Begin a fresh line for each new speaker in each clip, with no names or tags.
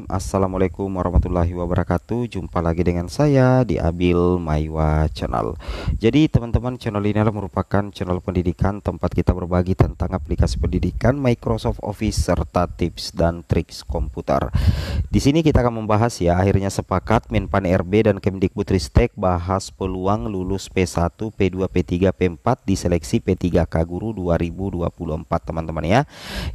Assalamualaikum warahmatullahi wabarakatuh. Jumpa lagi dengan saya di Abil Maiwa Channel. Jadi teman-teman, channel ini adalah merupakan channel pendidikan tempat kita berbagi tentang aplikasi pendidikan Microsoft Office serta tips dan triks komputer. Di sini kita akan membahas akhirnya sepakat Menpan RB dan Kemdikbudristek bahas peluang lulus P1, P2, P3, P4 di seleksi P3K Guru 2024 teman-teman ya.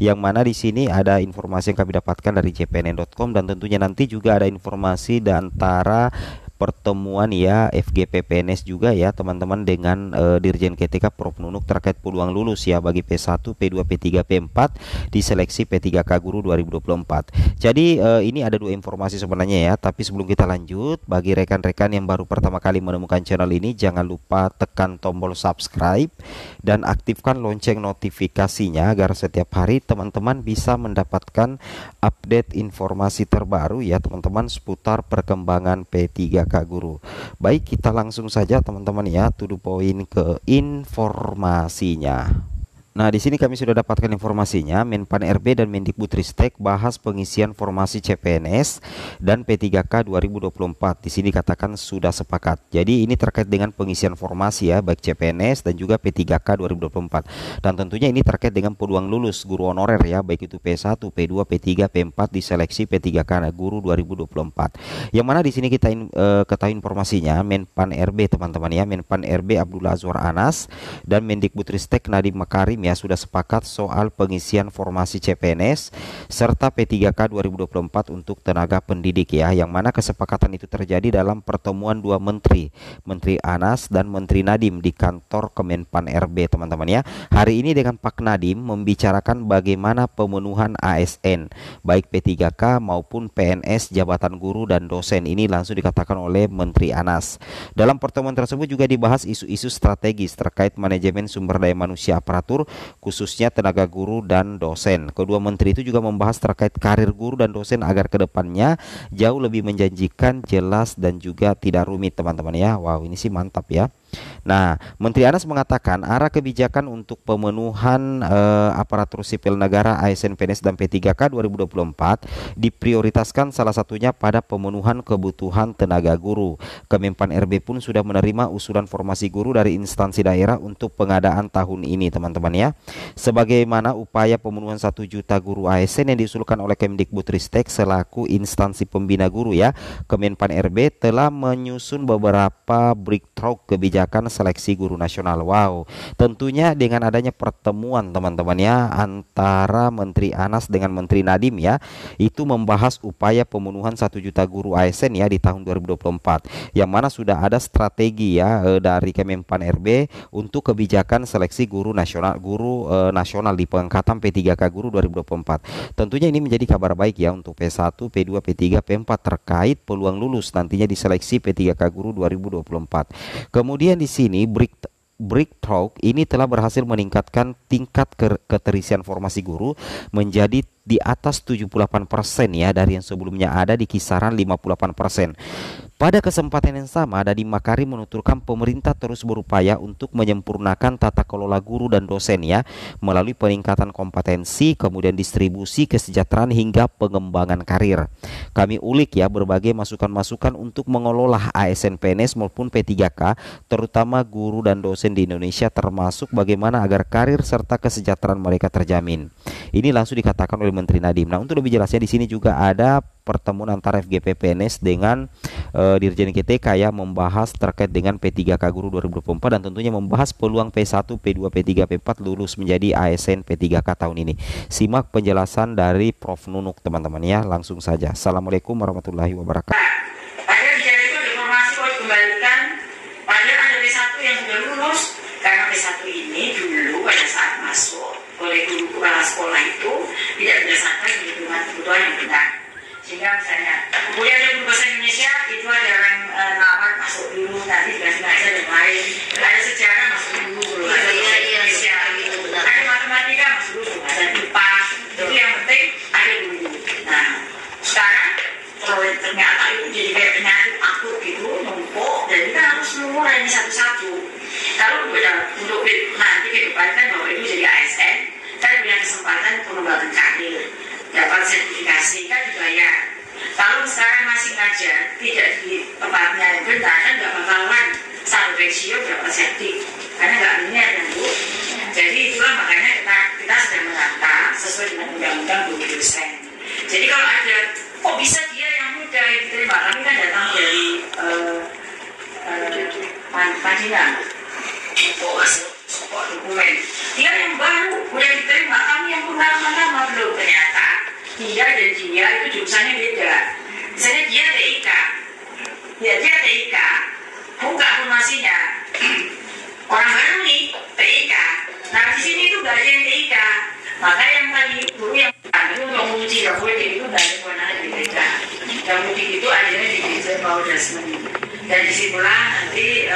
Yang mana di sini ada informasi yang kami dapatkan dari JPNN.com dan tentunya nanti juga ada informasi dan antara pertemuan FGP PNS juga teman-teman dengan Dirjen KTK Prof Nunuk terkait peluang lulus bagi P1, P2, P3, P4 di seleksi P3K Guru 2024. Jadi ini ada dua informasi sebenarnya tapi sebelum kita lanjut, bagi rekan-rekan yang baru pertama kali menemukan channel ini, jangan lupa tekan tombol subscribe dan aktifkan lonceng notifikasinya agar setiap hari teman-teman bisa mendapatkan update informasi terbaru teman-teman seputar perkembangan P3K Guru. Baik, kita langsung saja teman-teman to the point ke informasinya. Nah, di sini kami sudah dapatkan informasinya. Menpan RB dan Mendikbudristek bahas pengisian formasi CPNS dan P3K 2024. Di sini katakan sudah sepakat. Jadi ini terkait dengan pengisian formasi baik CPNS dan juga P3K 2024. Dan tentunya ini terkait dengan peluang lulus guru honorer baik itu P1, P2, P3, P4 di seleksi P3K Guru 2024. Yang mana di sini kita ketahui informasinya, Menpan RB teman-teman Menpan RB Abdullah Azwar Anas dan Mendikbudristek Nadiem Makarim sudah sepakat soal pengisian formasi CPNS serta P3K 2024 untuk tenaga pendidik yang mana kesepakatan itu terjadi dalam pertemuan dua menteri, Menteri Anas dan Menteri Nadiem di kantor Kemenpan RB teman-teman Hari ini dengan Pak Nadiem membicarakan bagaimana pemenuhan ASN baik P3K maupun PNS jabatan guru dan dosen. Ini langsung dikatakan oleh Menteri Anas. Dalam pertemuan tersebut juga dibahas isu-isu strategis terkait manajemen sumber daya manusia aparatur khususnya tenaga guru dan dosen. Kedua menteri itu juga membahas terkait karir guru dan dosen agar kedepannya jauh lebih menjanjikan, jelas dan juga tidak rumit teman-teman Wow, ini sih mantap Nah, Menteri Anas mengatakan arah kebijakan untuk pemenuhan aparatur sipil negara ASN PNS dan P3K 2024 diprioritaskan salah satunya pada pemenuhan kebutuhan tenaga guru. Kemenpan RB pun sudah menerima usulan formasi guru dari instansi daerah untuk pengadaan tahun ini teman-teman Sebagaimana upaya pemenuhan 1 juta guru ASN yang diusulkan oleh Kemdikbudristek selaku instansi pembina guru Kemenpan RB telah menyusun beberapa breakthrough kebijakan seleksi guru nasional. Wow, tentunya dengan adanya pertemuan teman-teman antara Menteri Anas dengan Menteri Nadiem itu membahas upaya pemenuhan 1 juta guru ASN di tahun 2024, yang mana sudah ada strategi dari Kemenpan RB untuk kebijakan seleksi guru nasional di pengangkatan P3K Guru 2024. Tentunya ini menjadi kabar baik untuk P1, P2, P3, P4 terkait peluang lulus nantinya di seleksi P3K Guru 2024. Kemudian di sini breakthrough ini telah berhasil meningkatkan tingkat keterisian formasi guru menjadi di atas 78% dari yang sebelumnya ada di kisaran 58%. Pada kesempatan yang sama, Nadiem Makarim menuturkan pemerintah terus berupaya untuk menyempurnakan tata kelola guru dan dosen melalui peningkatan kompetensi, kemudian distribusi kesejahteraan hingga pengembangan karir. Kami ulik berbagai masukan-masukan untuk mengelola ASN PNS maupun P3K terutama guru dan dosen di Indonesia, termasuk bagaimana agar karir serta kesejahteraan mereka terjamin. Ini langsung dikatakan oleh Menteri Nadiem. Nah, untuk lebih jelasnya di sini juga ada pertemuan antara FGP PNS dengan Dirjen KTK membahas terkait dengan P3K Guru 2024 dan tentunya membahas peluang P1, P2, P3, P4 lulus menjadi ASN P3K tahun ini. Simak penjelasan dari Prof Nunuk teman-teman langsung saja. Assalamualaikum warahmatullahi wabarakatuh.
Ada bicara itu informasi kok dikembalikan, padahal ada P1 yang sudah lulus, karena P1 ini dulu pada saat masuk oleh guru kepala sekolah itu tidak berdasarkan perhitungan kebutuhan yang benar. Sehingga misalnya, kemudian ada guru bahasa Indonesia itu ada yang ngelamar masuk dulu, nanti dikasih bahasa dan lain. Ada sejarah masuk dulu, ada bahasa Indonesia, ada matematika masuk dulu, bahasa IPA. Jadi yang penting ada dulu. Nah, sekarang kalau ternyata itu jadi kayak penyakit akut gitu, numpuk, dan kita harus mengurangi satu-satu. Kalau untuk nanti ke depan bahwa itu jadi ASN, kan punya kesempatan pengembangan karir, dapat sertifikasi, kan dibayar. masing-masing aja, tidak di tempatnya yang benar, kan nggak bakalan satu ratio berapa senti, karena nggak linear kan Bu. Jadi itulah makanya kita sedang menata sesuai dengan undang-undang 20%. Jadi kalau ada, kok bisa dia yang muda yang diterima, kami kan datang dari Madinah untuk masuk dokumen. Dia yang baru udah diterima, kami yang lama-lama belum. Ternyata dia dan dia itu jurusannya beda. Misalnya dia TIK, ya dia TIK, buka formasinya orang baru nih TIK. Nah di sini itu nggak ada yang TIK, maka yang tadi guru yang itu untuk menguji politik itu nggak ada kewenangan di beda. Yang politik itu akhirnya di Dirjen Bawaslu. Dan disitulah nanti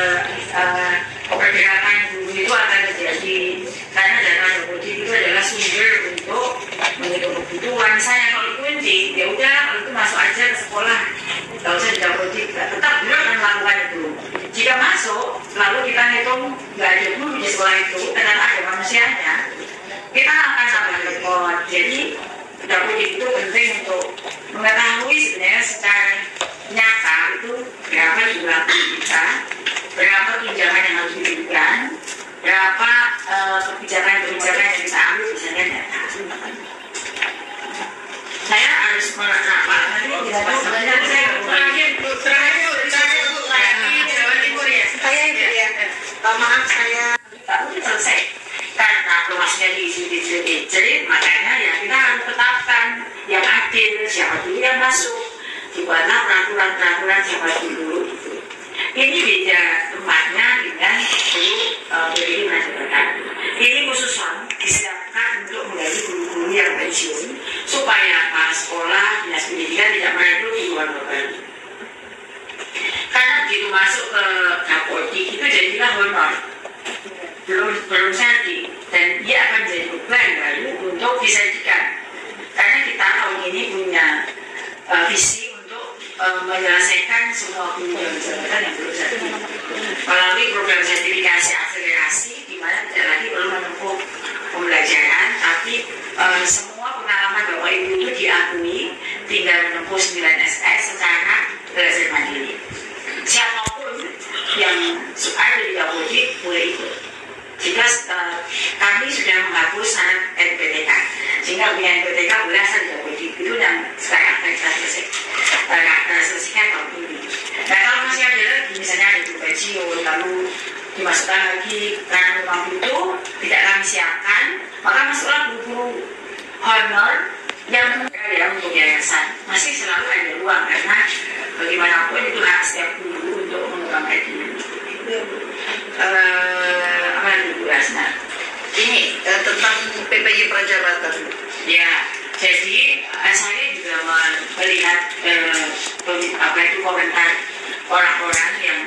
pergerakan guru itu akan terjadi, karena data politik itu adalah sumber untuk menghitung kebutuhan. Misalnya kalau kunci, ya udah kalau itu masuk aja ke sekolah, nggak usah di politik, tetap beliau akan melakukan itu. Jika masuk, lalu kita hitung nggak ada guru di sekolah itu, ternyata ada manusianya, kita akan sampai repot. Jadi politik itu penting untuk mengetahui sebenarnya secara nyata itu berapa jumlah kita, berapa tunjangan yang harus diberikan, berapa kebijakan-kebijakan yang bisa ambil, misalnya data. Saya harus mengenal nanti kita sebenarnya saya terakhir Jawa Timur ya. Saya ya. Maaf saya udah selesai karena luasnya di jadi makanya ya kita harus tetapkan yang adil, siapa dulu yang masuk, dibuatlah peraturan siapa dulu gitu. Ini beda tempatnya dengan dulu berdiri masyarakat. Ini khusus disiapkan untuk mengganti guru-guru yang pensiun supaya para sekolah dinas pendidikan tidak merekrut guru baru. Karena begitu masuk ke Kapolri itu jadilah honor, belum serti, dan dia akan jadi beban baru untuk disajikan. Karena kita tahun ini punya visi untuk menyelesaikan semua kemudian jabatan yang belum serti melalui program sertifikasi akselerasi, di mana tidak lagi perlu menempuh pembelajaran, tapi semua pengalaman Bapak Ibu itu diakui, tinggal menempuh 9 SS secara belajar mandiri. Siapapun yang ada di Kapolri boleh ikut. Jika kami sudah menghapus syarat NPTK, sehingga punya NPTK boleh asal di Kapolri, itu yang sekarang akan kita selesaikan tahun ini. Nah kalau masih ada lagi, misalnya ada guru pensiun, lalu dimasukkan lagi karena memang itu tidak kami siapkan, maka masuklah guru-guru honor yang ya untuk yayasan. Masih selalu ada ruang, karena bagaimanapun itu hak setiap guru untuk mengembangkan diri. Apa lagi Bu Asna? Ini tentang PPI Prajabatan. Ya, jadi saya juga melihat komentar orang-orang yang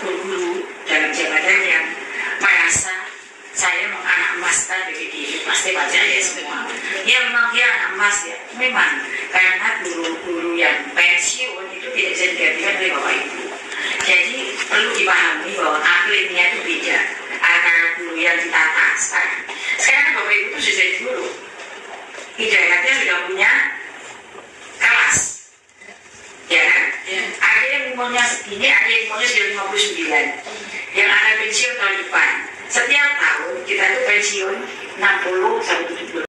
guru-guru dalam jabatan yang merasa saya anak emas dari diri, pasti baca ya semua. Ya memang dia anak emas ya, memang karena guru-guru yang pensiun itu tidak bisa digantikan oleh Bapak Ibu. Jadi perlu dipahami bahwa aklimnya itu beda antara guru yang ditata sekarang. Sekarang Bapak Ibu itu sudah jadi guru, hidayatnya sudah punya kelas, ya kan? Ada yang umurnya segini, ada yang umurnya sudah 59, yang akan pensiun tahun depan. Setiap tahun kita itu pensiun 60 sampai 70.